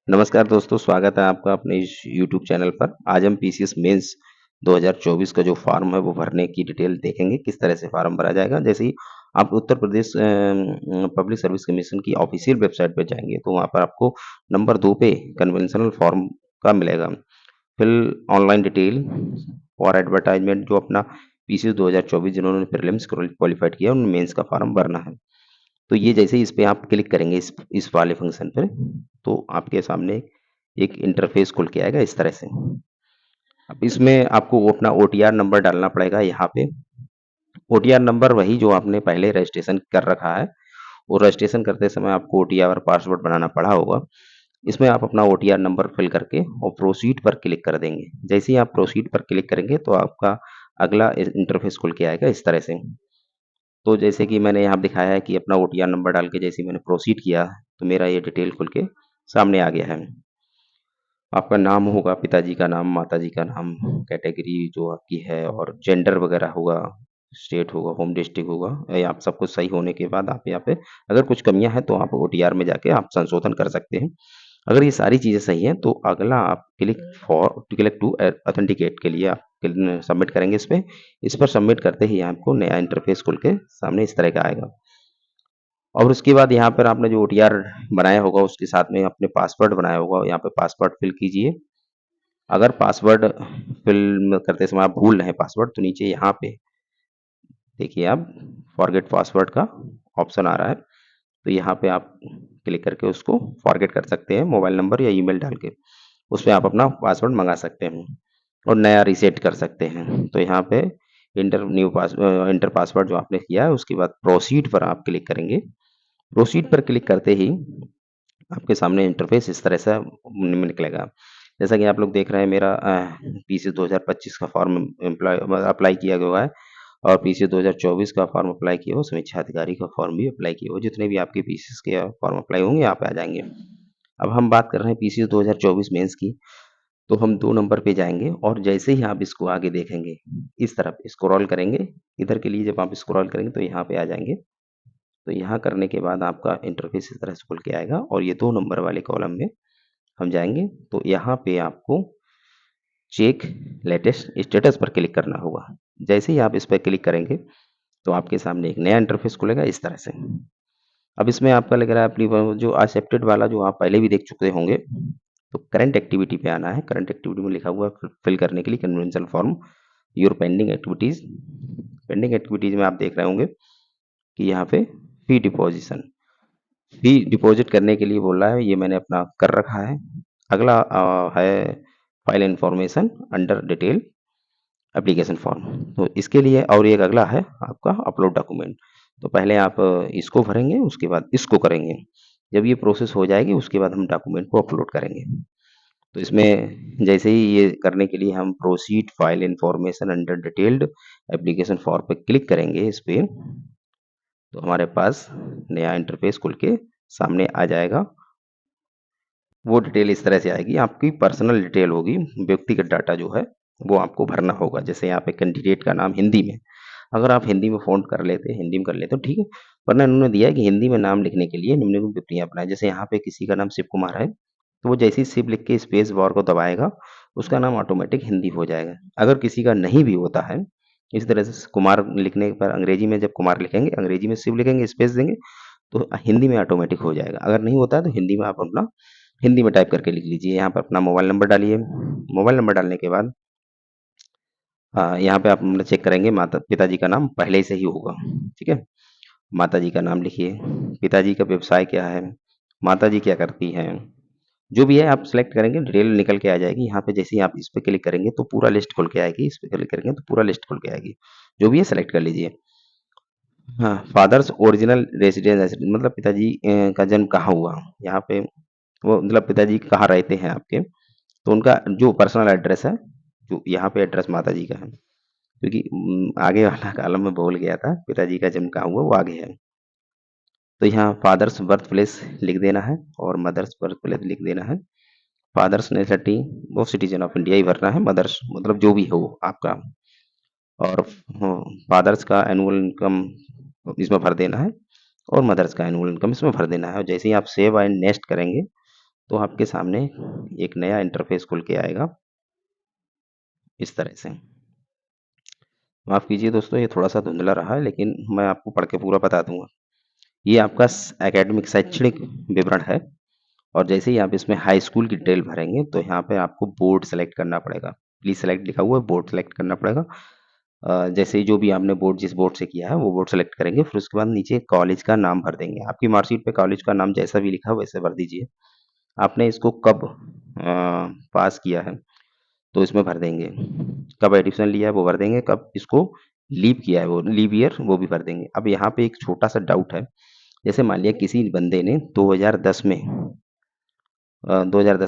नमस्कार दोस्तों, स्वागत है आपका अपने इस यूट्यूब चैनल पर। आज हम पीसीएस मेंस 2024 का जो फॉर्म है वो भरने की डिटेल देखेंगे, किस तरह से फॉर्म भरा जाएगा। जैसे ही आप Uttar Pradesh public service commission की ऑफिशियल वेबसाइट पे जाएँगे, तो वहाँ पर आपको नंबर 2 पे कन्वेंशनल फॉर्म का मिलेगा। फिल ऑनलाइन डिटेल और एडवर्टाइजमेंट जो अपना पीसीएस 2024 जिन्होंने प्रीलिम्स क्वालिफाइड किया, उन्हें मेंस का फॉर्म भरना है। तो ये जैसे ही इस पे आप क्लिक करेंगे इस वाले फंक्शन पे, तो आपके सामने एक इंटरफेस खुल के आएगा इस तरह से। अब इसमें आपको वो अपना ओटीआर नंबर डालना पड़ेगा यहाँ पे। ओटीआर नंबर वही जो आपने पहले रजिस्ट्रेशन कर रखा है, वो रजिस्ट्रेशन करते समय आपको ओटीआर पासवर्ड बनाना पड़ा होगा। इसमें आप अपना ओटीआर नंबर फिल करके और प्रोसीड पर क्लिक कर देंगे। जैसे ही आप प्रोसीड पर क्लिक करेंगे तो आपका अगला इंटरफेस खुल के आएगा इस तरह से। तो जैसे कि मैंने यहाँ दिखाया है कि अपना ओटीआर नंबर डाल के जैसे ही मैंने प्रोसीड किया, तो मेरा ये डिटेल खुल के सामने आ गया है। आपका नाम होगा, पिताजी का नाम, माताजी का नाम, कैटेगरी जो आपकी है और जेंडर वगैरह होगा, स्टेट होगा, होम डिस्ट्रिक्ट होगा। ये आप सब कुछ सही होने के बाद आप यहाँ पे अगर कुछ कमियाँ हैं तो आप ओटीआर में जाके आप संशोधन कर सकते हैं। अगर ये सारी चीज़ें सही हैं तो अगला आप क्लिक टू ऑथेंटिकेट के लिए आप सबमिट करेंगे इस पे। इस पर सबमिट करते ही आपको नया इंटरफेस खुल के सामने इस तरह का आएगा। और उसके बाद यहाँ पर आपने जो ओटीआर बनाया होगा उसके साथ में आपने पासवर्ड बनाया होगा, यहाँ पे पासवर्ड फिल कीजिए। अगर पासवर्ड फिल करते समय आप भूल रहे हैं पासवर्ड, तो नीचे यहाँ पे देखिए आप फॉरगेट पासवर्ड का ऑप्शन आ रहा है, तो यहाँ पे आप क्लिक करके उसको फॉरगेट कर सकते हैं, मोबाइल नंबर या ईमेल डाल के। उसमें आप अपना पासवर्ड मंगा सकते हैं और नया रीसेट कर सकते हैं। तो यहाँ पे इंटर पासवर्ड जो आपने किया है उसके बाद प्रोसीड पर आप क्लिक करेंगे। प्रोसीड पर क्लिक करते ही आपके सामने इंटरफेस इस तरह से निकलेगा। जैसा कि आप लोग देख रहे हैं, मेरा पीसी 2025 का फॉर्म अप्लाई किया गया है और पीसी 2024 का फॉर्म अप्लाई किया हो, समीक्षा अधिकारी का फॉर्म भी अप्लाई किया हो। जितने भी आपके पीसीस के फॉर्म अप्लाई होंगे यहाँ पे आ जाएंगे। अब हम बात कर रहे हैं पीसी 2024 मेंस की, तो हम 2 नंबर पे जाएंगे और जैसे ही आप इसको आगे देखेंगे, इस तरफ स्क्रॉल करेंगे, इधर के लिए जब आप स्क्रॉल करेंगे तो यहाँ पे आ जाएंगे। तो यहाँ करने के बाद आपका इंटरफेस इस तरह से खुल के आएगा और ये 2 नंबर वाले कॉलम में हम जाएँगे, तो यहाँ पे आपको चेक लेटेस्ट स्टेटस पर क्लिक करना होगा। जैसे ही आप इस पे क्लिक करेंगे, तो आपके सामने एक नया इंटरफेस खुलेगा इस तरह से। अब इसमें आपका लग रहा है अपनी वो जो एक्सेप्टेड वाला जो आप पहले भी देख चुके होंगे, तो करंट एक्टिविटी पे आना है। करंट एक्टिविटी में लिखा हुआ है फिल करने के लिए conventional form your pending activities. Pending activities में आप देख रहे होंगे कि यहाँ पे फी डिपॉज़िशन फी डिपॉजिट करने के लिए बोल रहा है, ये मैंने अपना कर रखा है। अगला है file information under detail application form, तो इसके लिए और एक अगला है आपका अपलोड डॉक्यूमेंट। तो पहले आप इसको भरेंगे, उसके बाद इसको करेंगे। जब ये प्रोसेस हो जाएगी उसके बाद हम डॉक्यूमेंट को अपलोड करेंगे। तो इसमें जैसे ही ये करने के लिए हम proceed file information under detailed application form पे क्लिक करेंगे इस पे, तो हमारे पास नया इंटरफेस खुल के सामने आ जाएगा। वो डिटेल इस तरह से आएगी, आपकी पर्सनल डिटेल होगी, व्यक्तिगत डाटा जो है वो आपको भरना होगा। जैसे यहाँ पे कैंडिडेट का नाम हिंदी में, अगर आप हिंदी में फ़ॉन्ट कर लेते हैं, हिंदी में कर लेते हो ठीक है, वरना इन्होंने दिया है कि हिंदी में नाम लिखने के लिए निम्नलिखित टिप्पणियाँ अपनाएँ। जैसे यहाँ पे किसी का नाम शिव कुमार है, तो वो जैसे ही शिव लिख के स्पेस बार को दबाएगा, उसका नाम ऑटोमेटिक हिंदी हो जाएगा। अगर किसी का नहीं भी होता है, इस तरह से कुमार लिखने पर अंग्रेजी में जब कुमार लिखेंगे, अंग्रेजी में शिव लिखेंगे, स्पेस देंगे, तो हिंदी में ऑटोमेटिक हो जाएगा। अगर नहीं होता है तो हिंदी में आप अपना हिंदी में टाइप करके लिख लीजिए। यहाँ पर अपना मोबाइल नंबर डालिए। मोबाइल नंबर डालने के बाद यहाँ पे आप मतलब चेक करेंगे माता पिताजी का नाम पहले से ही होगा, ठीक है? माताजी का नाम लिखिए, पिताजी का व्यवसाय क्या है, माताजी क्या करती हैं, जो भी है आप सेलेक्ट करेंगे, डिटेल निकल के आ जाएगी। यहाँ पे जैसे ही आप इस पे क्लिक करेंगे तो पूरा लिस्ट खुल के आएगी, इस पे क्लिक करेंगे तो पूरा लिस्ट खुल के आएगी। जो भी है सेलेक्ट कर लीजिए। हाँ, फादर्स ओरिजिनल रेसिडेंस मतलब पिताजी का जन्म कहाँ हुआ? यहाँ पे वो मतलब पिताजी कहाँ रहते हैं आपके, तो उनका जो पर्सनल एड्रेस है, जो यहाँ पे एड्रेस माताजी का है, क्योंकि आगे वाला कॉलम में भूल गया था, पिताजी का जन्म कहाँ हुआ वो आगे है। तो यहाँ फादर्स बर्थ प्लेस लिख देना है और मदर्स बर्थ प्लेस लिख देना है। फादर्स नेशनलिटी वो सिटीजन ऑफ इंडिया ही भरना है, मदर्स मतलब जो भी हो आपका, और फादर्स का एनुअल इनकम इसमें भर देना है और मदर्स का एनुअल इनकम इसमें भर देना है। और जैसे ही आप सेव एंड नेक्स्ट करेंगे तो आपके सामने एक नया इंटरफेस खुल के आएगा इस तरह से। माफ़ कीजिए दोस्तों, ये थोड़ा-सा धुंधला रहा है, लेकिन मैं आपको पढ़ के पूरा बता दूँगा। ये आपका एकेडमिक शैक्षणिक विवरण है, और जैसे ही आप इसमें हाई स्कूल की डिटेल भरेंगे तो यहाँ पे आपको बोर्ड सेलेक्ट करना पड़ेगा। प्लीज़ सेलेक्ट लिखा हुआ है, बोर्ड सेलेक्ट करना पड़ेगा। जैसे ही जो भी आपने बोर्ड जिस बोर्ड से किया है वो बोर्ड सेलेक्ट करेंगे, फिर उसके बाद नीचे कॉलेज का नाम भर देंगे। आपकी मार्कशीट पे कॉलेज का नाम जैसा भी लिखा है वैसे भर दीजिए। आपने इसको कब पास किया है तो इसमें भर देंगे। कब एडमिशन लिया है वो भर देंगे, कब इसको लीव किया है वो लीव ईयर वो भी भर देंगे। अब यहाँ पे एक छोटा-सा डाउट है, जैसे मान लिया किसी बंदे ने 2010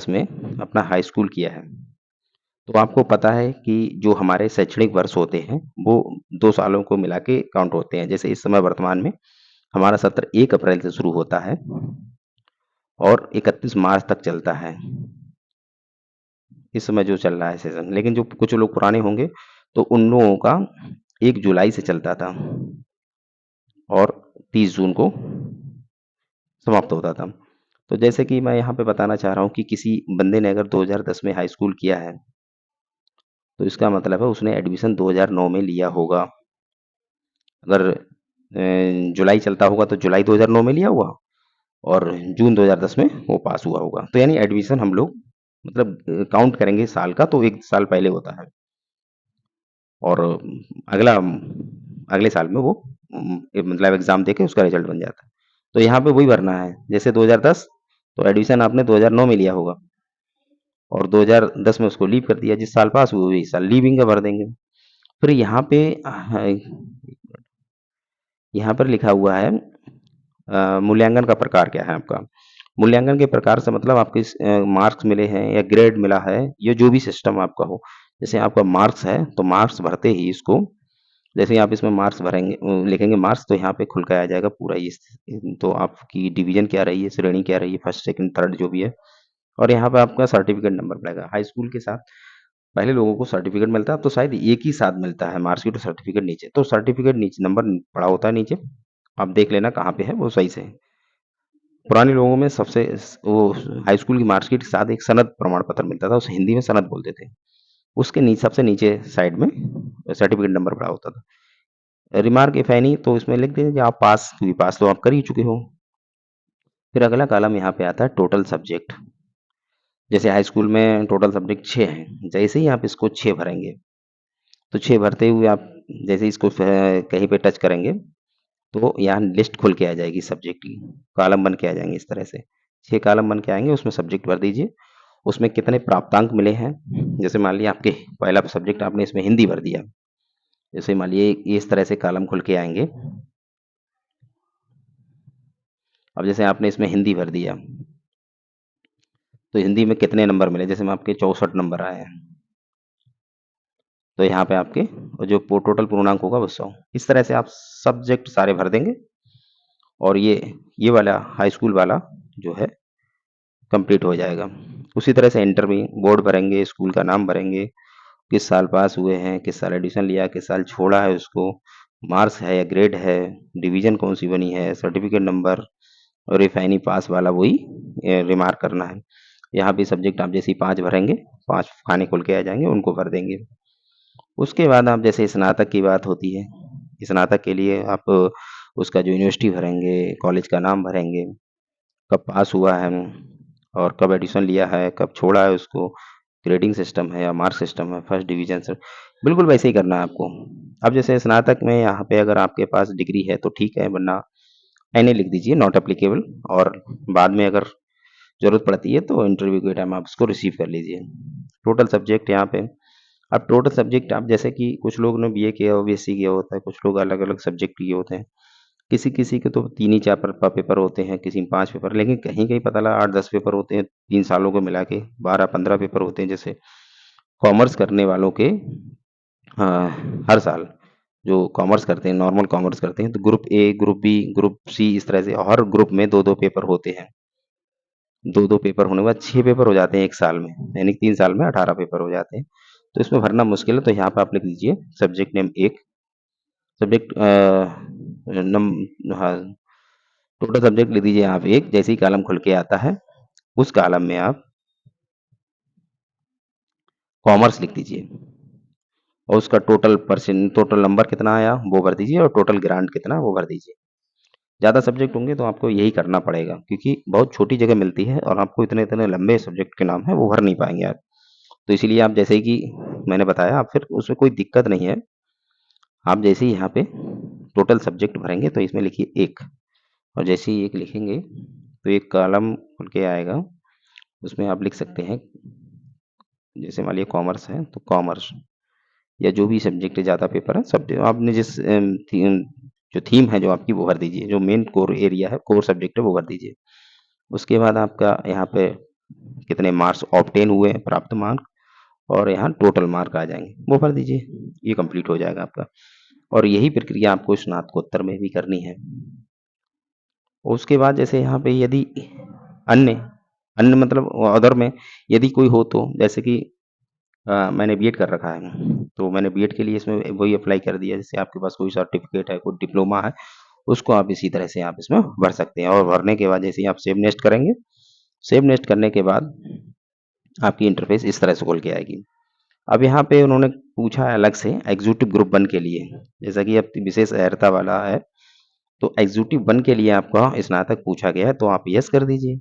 में अपना हाई स्कूल किया है, तो आपको पता है कि जो हमारे शैक्षणिक वर्ष होते हैं, वो 2 सालों को मिला के काउंट होते हैं। जैसे इस समय वर्तमान में हमारा सत्र 1 अप्रैल से शुरू होता है और 31 मार्च तक चलता है। इस समय जो चल रहा है सेशन, लेकिन जो कुछ लोग पुराने होंगे तो उन लोगों का 1 जुलाई से चलता था और 30 जून को समाप्त होता था। तो जैसे कि मैं यहाँ पे बताना चाह रहा हूँ कि किसी बंदे ने अगर 2010 में हाई स्कूल किया है, तो इसका मतलब है उसने एडमिशन 2009 में लिया होगा। अगर जुलाई चलता होगा तो जुलाई 2009 में लिया हुआ और जून 2010 में वो पास हुआ होगा। तो यानी एडमिशन हम लोग मतलब काउंट करेंगे साल का तो 1 साल पहले होता है और अगला अगले साल में वो मतलब एग्ज़ाम देके उसका रिज़ल्ट बन जाता है। तो यहाँ पे वही भरना है, जैसे 2010 तो एडमिशन आपने 2009 में लिया होगा और 2010 में उसको लीव कर दिया, जिस साल पास हुए वही साल लीविंग का भर देंगे। फिर यहाँ पर लिखा हुआ है मूल्यांकन का प्रकार क्या है आपका। मूल्यांकन के प्रकार से मतलब आपके मार्क्स मिले हैं या ग्रेड मिला है, या जो भी सिस्टम आपका हो। जैसे आपका मार्क्स है तो मार्क्स भरते ही इसको, जैसे ही आप इसमें मार्क्स भरेंगे लिखेंगे मार्क्स, तो यहाँ पे खुल के आ जाएगा पूरा ये। तो आपकी डिवीजन क्या रही है, श्रेणी क्या रही है, फर्स्ट सेकंड थर्ड जो भी है, और यहाँ पे आपका सर्टिफिकेट नंबर पड़ेगा। हाई स्कूल के साथ पहले लोगों को सर्टिफिकेट मिलता है, अब तो शायद एक ही साथ मिलता है, मार्कशीट और सर्टिफिकेट नीचे। तो सर्टिफिकेट नीचे नंबर पड़ा होता है नीचे, आप देख लेना कहाँ पे है वो सही से। पुराने लोगों में सबसे वो हाई स्कूल की मार्कशीट के साथ एक सनद प्रमाण पत्र मिलता था, उसे हिंदी में सनद बोलते थे। उसके नीचे सबसे नीचे साइड में सर्टिफिकेट नंबर पड़ा होता था। रिमार्क इफ एनी तो इसमें लिख दीजिए कि आप पास, क्योंकि पास तो आप कर ही चुके हो। फिर अगला कॉलम यहाँ पे आता है टोटल सब्जेक्ट। जैसे हाई स्कूल में टोटल सब्जेक्ट 6 हैं, जैसे ही आप इसको 6 भरेंगे तो 6 भरते हुए आप जैसे ही इसको कहीं पे टच करेंगे तो यहाँ लिस्ट खुल के आ जाएगी सब्जेक्ट की, कॉलम बन के आ जाएंगे इस तरह से। 6 कॉलम बन के आएंगे, उसमें सब्जेक्ट भर दीजिए, उसमें कितने प्राप्तांक मिले हैं। जैसे मान लिया आपके पहला सब्जेक्ट आपने इसमें हिंदी भर दिया, जैसे मान लिए ये इस तरह से कॉलम खुल के आएंगे। अब जैसे आपने इसमें हिंदी भर दिया तो हिंदी में कितने नंबर मिले, जैसे में आपके 64 नंबर आए हैं, तो यहाँ पे आपके जो टोटल पूर्णांक होगा वो 100। इस तरह से आप सब्जेक्ट सारे भर देंगे और ये वाला हाई स्कूल वाला जो है कंप्लीट हो जाएगा। उसी तरह से इंटर में बोर्ड भरेंगे, स्कूल का नाम भरेंगे, किस साल पास हुए हैं, किस साल एडमिशन लिया, किस साल छोड़ा है उसको, मार्क्स है या ग्रेड है, डिवीजन कौन सी बनी है, सर्टिफिकेट नंबर, और रिफाइनी पास वाला वही रिमार्क करना है। यहाँ भी सब्जेक्ट आप जैसे ही 5 भरेंगे, 5 खाने खुल के आ जाएंगे, उनको भर देंगे। उसके बाद आप जैसे स्नातक की बात होती है, स्नातक के लिए आप उसका जो यूनिवर्सिटी भरेंगे, कॉलेज का नाम भरेंगे, कब पास हुआ है और कब एडमिशन लिया है, कब छोड़ा है उसको, ग्रेडिंग सिस्टम है या मार्क सिस्टम है, फर्स्ट डिवीजन से, बिल्कुल वैसे ही करना है आपको। अब जैसे स्नातक में यहाँ पे अगर आपके पास डिग्री है तो ठीक है, वरना एनए लिख दीजिए, नॉट एप्लीकेबल, और बाद में अगर ज़रूरत पड़ती है तो इंटरव्यू के टाइम आप उसको रिसीव कर लीजिए। टोटल सब्जेक्ट यहाँ पे, अब टोटल सब्जेक्ट आप जैसे कि कुछ लोग ने बीए किया हो, बीएससी किया होता है, कुछ लोग अलग-अलग सब्जेक्ट लिए होते हैं। किसी-किसी के तो 3 ही 4 पेपर होते हैं, किसी में 5 पेपर, लेकिन कहीं-कहीं पता लगा 8-10 पेपर होते हैं, 3 सालों को मिला के 12-15 पेपर होते हैं। जैसे कॉमर्स करने वालों के हर साल जो कॉमर्स करते हैं, नॉर्मल कॉमर्स करते हैं, तो group A, group B, group C, इस तरह से हर ग्रुप में 2-2 पेपर होते हैं। 2-2 पेपर होने के बाद 6 पेपर हो जाते हैं 1 साल में, यानी कि 3 साल में 18 पेपर हो जाते हैं। तो इसमें भरना मुश्किल है, तो यहाँ पे आप लिख दीजिए सब्जेक्ट नेम 1, सब्जेक्ट नम हाँ, टोटल सब्जेक्ट लिख दीजिए आप 1, जैसे ही कॉलम खुल के आता है, उस कॉलम में आप कॉमर्स लिख दीजिए और उसका टोटल नंबर कितना आया वो भर दीजिए और टोटल ग्रांट कितना वो भर दीजिए। ज़्यादा सब्जेक्ट होंगे तो आपको यही करना पड़ेगा क्योंकि बहुत छोटी जगह मिलती है और आपको इतने-इतने लंबे सब्जेक्ट के नाम हैं वो भर नहीं पाएँगे आप। तो इसीलिए आप जैसे कि मैंने बताया आप फिर उसमें कोई दिक्कत नहीं है। आप जैसे ही यहाँ पे टोटल सब्जेक्ट भरेंगे तो इसमें लिखिए 1 और जैसे ही 1 लिखेंगे तो एक कॉलम खुल के आएगा। उसमें आप लिख सकते हैं जैसे मान लीजिए कॉमर्स है तो कॉमर्स या जो भी सब्जेक्ट ज़्यादा पेपर है सब आपने जिस जो थीम है जो आपकी वो भर दीजिए, जो मेन कोर एरिया है, कोर सब्जेक्ट है वो भर दीजिए। उसके बाद आपका यहाँ पे कितने मार्क्स ऑब्टेन हुए हैं, प्राप्त मार्क और यहाँ टोटल मार्क आ जाएँगे, वो भर दीजिए। ये कंप्लीट हो जाएगा आपका और यही प्रक्रिया आपको स्नातकोत्तर में भी करनी है। उसके बाद जैसे यहाँ पे यदि अन्य अन्य मतलब अदर में यदि कोई हो तो जैसे कि मैंने बीएड कर रखा है, तो मैंने बीएड के लिए इसमें वही अप्लाई कर दिया। जैसे आपके पास कोई सर्टिफ़िकेट है, कोई डिप्लोमा है, उसको आप इसी तरह से आप इसमें भर सकते हैं और भरने के बाद जैसे ही आप सेव नेक्स्ट करेंगे, सेव नेक्स्ट करने के बाद आपकी इंटरफ़ेस इस तरह से खुल के आएगी। अब यहाँ पे उन्होंने पूछा है अलग से एग्ज़ीक्यूटिव ग्रुप 1 के लिए, जैसा कि अब विशेष अर्हता वाला है, तो एग्ज़ीक्यूटिव 1 के लिए आपका स्नातक पूछा गया है, तो आप येस कर दीजिए।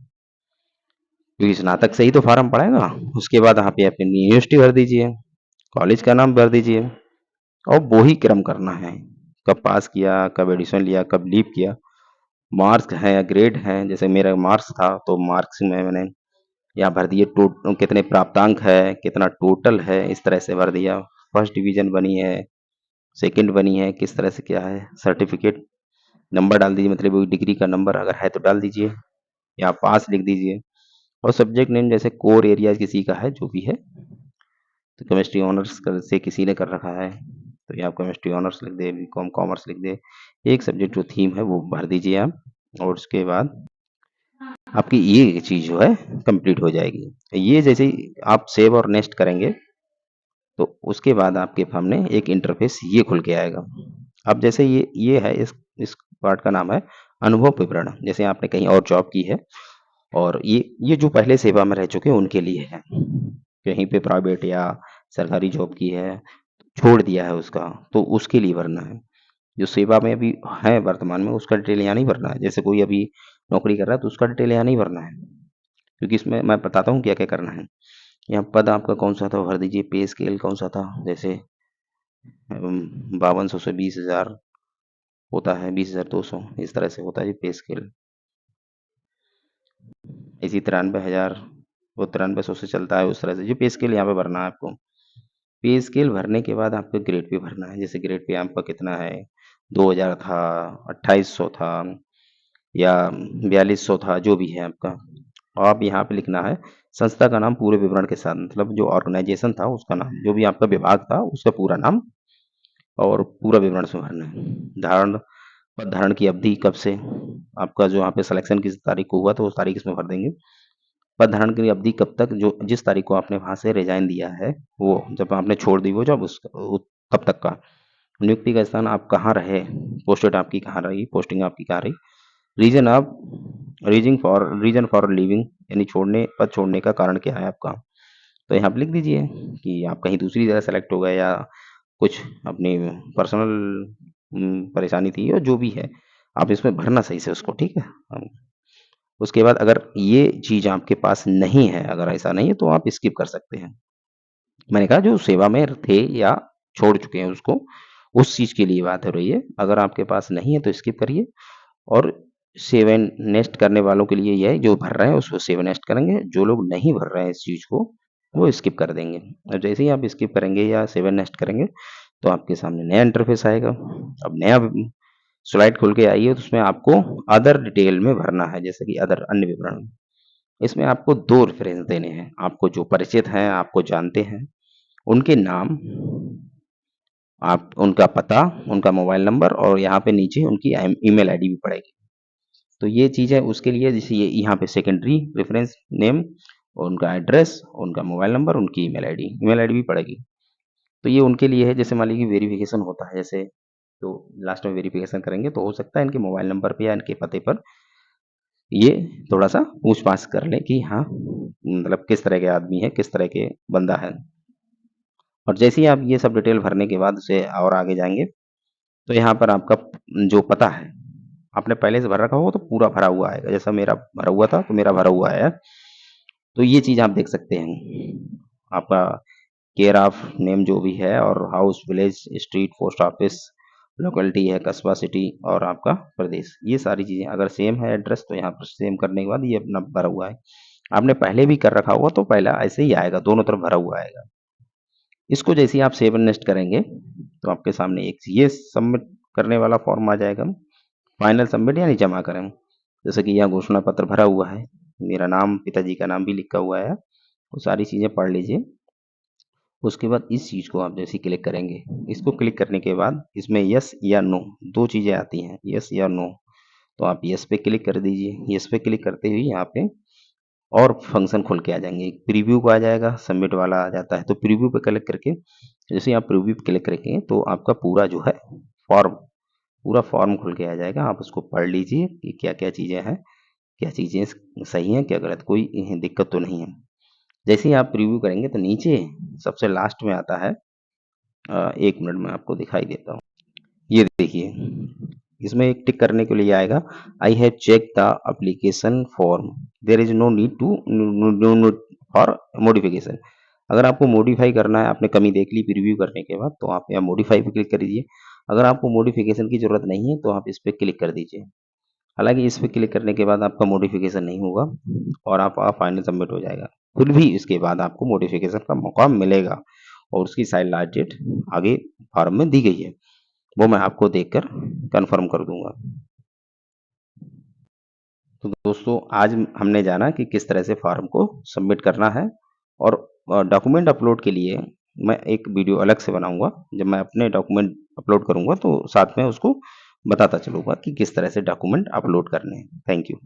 क्योंकि स्नातक से ही तो फॉर्म पड़ेगा, उसके बाद यहाँ पे अपनी यूनिवर्सिटी भर दीजिए, कॉलेज का नाम भर दीजिए और वो ही क्रम करना है। कब पास किया, कब एडिशन लिया, कब लीव किया, मार्क्स हैं या ग्रेड हैं, जैसे मेरा मार्क्स था तो मार्क्स में मैंने यहाँ भर दिए कितने प्राप्तांक है, कितना टोटल है, इस तरह से भर दिया। फर्स्ट डिवीज़न बनी है, सेकंड बनी है, किस तरह से क्या है, सर्टिफ़िकेट नंबर डाल दीजिए मतलब वो डिग्री का नंबर अगर है तो डाल दीजिए या पास लिख दीजिए और सब्जेक्ट नेम जैसे कोर एरिया किसी का है जो भी है, तो केमिस्ट्री ऑनर्स से किसी ने कर रखा है तो या केमिस्ट्री ऑनर्स लिख दे, बीकॉम कॉमर्स लिख दे। एक सब्जेक्ट जो थीम है वो भर दीजिए आप और उसके बाद आपकी ये चीज़ जो है कंप्लीट हो जाएगी। ये जैसे ही आप सेव और नेक्स्ट करेंगे तो उसके बाद आपके सामने एक इंटरफ़ेस ये खुल के आएगा। अब जैसे ये है इस पार्ट का नाम है अनुभव विवरण। जैसे आपने कहीं और जॉब की है और ये जो पहले सेवा में रह चुके हैं उनके लिए है। कहीं पे प्राइवेट या सरकारी जॉब की है, छोड़ दिया है उसका, तो उसके लिए भरना है। जो सेवा में अभी है वर्तमान में उसका डिटेल यहाँ नहीं भरना है। जैसे कोई अभी नौकरी कर रहा है तो उसका डिटेल यहाँ नहीं भरना है। क्योंकि इसमें मैं बताता हूँ क्या-क्या करना है। यहाँ पद आपका कौन-सा था वो भर दीजिए, पे स्केल कौन-सा था जैसे 5200 से 20,000 होता है, 20,200 इस तरह से होता है ये पे स्केल। इसी 93,000 वो 9300 से चलता है उस तरह से। ये पे स्केल यहाँ पे भरना है आपको। पे स्केल भरने के बाद आपको ग्रेड पे भरना है। जैसे ग्रेड पे आपका कितना है, 2000 था, 2800 था या 4200 था, जो भी है आपका। और आप यहाँ पे लिखना है संस्था का नाम पूरे विवरण के साथ, मतलब जो ऑर्गेनाइजेशन था उसका नाम, जो भी आपका विभाग था उसका पूरा नाम और पूरा विवरण इसमें भरना है। पद धारण की अवधि कब से, आपका जो यहाँ पे सिलेक्शन किस तारीख को हुआ तो उस तारीख इसमें भर देंगे। पद धारण की अवधि कब तक, जो जिस तारीख को आपने वहाँ से रिज़ाइन दिया है, वो जब आपने छोड़ दी वो जॉब तब तक का। नियुक्ति का स्थान आप कहाँ रहे, पोस्टेड आपकी कहाँ रही, पोस्टिंग आपकी कहाँ रही। रीज़न फॉर लीविंग यानी पद छोड़ने का कारण क्या है आपका। तो यहाँ पे लिख दीजिए कि आप कहीं दूसरी जगह सेलेक्ट हो गए या कुछ अपनी पर्सनल परेशानी थी और जो भी है, आप इसमें भरना सही से उसको, ठीक है? उसके बाद अगर ये चीज़ आपके पास नहीं है, अगर ऐसा नहीं है तो आप स्किप कर सकते हैं। मैंने कहा जो सेवा में थे या छोड़ चुके हैं उसको, उस चीज़ के लिए बात हो रही है। अगर आपके पास नहीं है तो स्किप करिए और सेव एंड नेक्स्ट करने वालों के लिए ये है, जो भर रहे हैं उसको सेव नेक्स्ट करेंगे, जो लोग नहीं भर रहे हैं इस चीज़ को, वो स्किप कर देंगे। और जैसे ही आप स्किप करेंगे या सेव एंड नेक्स्ट करेंगे, तो आपके सामने नया इंटरफ़ेस आएगा। अब नया स्लाइड खुल के आई है तो उसमें आपको अदर डिटेल में भरना है, जैसे कि अदर अन्य विवरण। इसमें आपको 2 रेफ़रेंस देने हैं, आपको जो परिचित हैं, आपको जानते हैं, उनके नाम, आप उनका पता, उनका मोबाइल नंबर और यहाँ पे नीचे उनकी ईमेल आईडी भी पड़ेगी। तो ये चीज़ है उसके लिए, जैसे ये यहाँ पे सेकेंडरी रेफ़रेंस नेम और उनका एड्रेस, उनका मोबाइल नंबर, उनकी ईमेल आईडी भी पड़ेगी। तो ये उनके लिए है, जैसे मान लीजिए वेरिफ़िकेशन होता है जैसे, तो लास्ट में वेरिफ़िकेशन करेंगे तो हो सकता है इनके मोबाइल नंबर पे या इनके पते पर ये थोड़ा-सा पूछ-पाछ कर लें कि हाँ, मतलब किस तरह के आदमी है, किस तरह के बंदा है। और जैसे ही आप ये सब डिटेल भरने के बाद उसे और आगे जाएँगे, तो यहाँ पर आपका जो पता है, आपने पहले से भर रखा होगा तो पूरा भरा हुआ आएगा। जैसा मेरा भरा हुआ था, तो मेरा भरा हुआ आया। तो ये चीज़ आप देख सकते हैं। आपका केयर ऑफ नेम जो भी है और house, village, street, post office, locality है, कस्बा, सिटी और आपका प्रदेश। ये सारी चीज़ें अगर सेम है एड्रेस तो यहाँ पर सेम करने के बाद ये अपना भरा हुआ है। आपने पहले भी कर रखा होगा तो पहला ऐसे ही आएगा, दोनों तरफ भरा हुआ आएगा। इसको जैसे ही आप सेव एंड नेक्स्ट करेंगे, तो आपके सामने एक ये सबमिट करने वाला फॉर्म आ जाएगा। फाइनल सबमिट यानी जमा करें। जैसे कि यहाँ घोषणा पत्र भरा हुआ है, मेरा नाम, पिताजी का नाम भी लिखा हुआ है, वो सारी चीज़ें पढ़ लीजिए। उसके बाद इस चीज़ को आप जैसे ही क्लिक करेंगे, इसको क्लिक करने के बाद इसमें यस या नो 2 चीज़ें आती हैं, यस या नो। तो आप यस पे क्लिक कर दीजिए। यस पे क्लिक करते ही यहाँ पे और फंक्शन खुल के आ जाएँगे। एक प्रीव्यू का आ जाएगा, सबमिट वाला आ जाता है। तो प्रीव्यू पे क्लिक करके जैसे ही आप प्रीव्यू पे क्लिक करेंगे तो आपका पूरा जो है फॉर्म, पूरा फॉर्म खुल के आ जाएगा। आप उसको पढ़ लीजिए कि क्या-क्या चीज़ें हैं, क्या चीज़ें सही हैं, क्या गलत, कोई दिक्कत तो नहीं है। जैसे ही आप प्रीव्यू करेंगे तो नीचे सबसे लास्ट में आता है 1 मिनट में आपको दिखाई देता हूँ। ये देखिए, इसमें एक टिक करने के लिए आएगा, I have check the application form, there is no need to no for modification. अगर आपको मॉडिफ़ाई करना है, आपने कमी देख ली प्रीव्यू करने के बाद, तो आप यहाँ मॉडिफ़ाई पे क्लिक कर दीजिए। अगर आपको मॉडिफिकेशन की ज़रूरत नहीं है, तो आप इस पे क्लिक कर दीजिए। हालाँकि इस पे क्लिक करने के बाद आपका मॉडिफिकेशन नहीं होगा और आपका फाइनल सबमिट हो जाएगा। फिर भी इसके बाद आपको मॉडिफिकेशन का मौका मिलेगा और उसकी सारी लास्ट डेट आगे फॉर्म में दी गई है। वो मैं आपको देखकर कन्फर्म कर दूँगा। तो दोस्तों आज हमने जाना कि किस तरह से फॉर्म को सबमिट करना है और डॉक्यूमेंट अपलोड के लिए मैं एक वीडियो अलग से बनाऊँगा। जब मैं अपने डॉक्यूमेंट अपलोड करूँगा तो साथ में उसको बताता चलूँगा कि किस तरह से डॉक्यूमेंट अपलोड करने हैं। Thank you.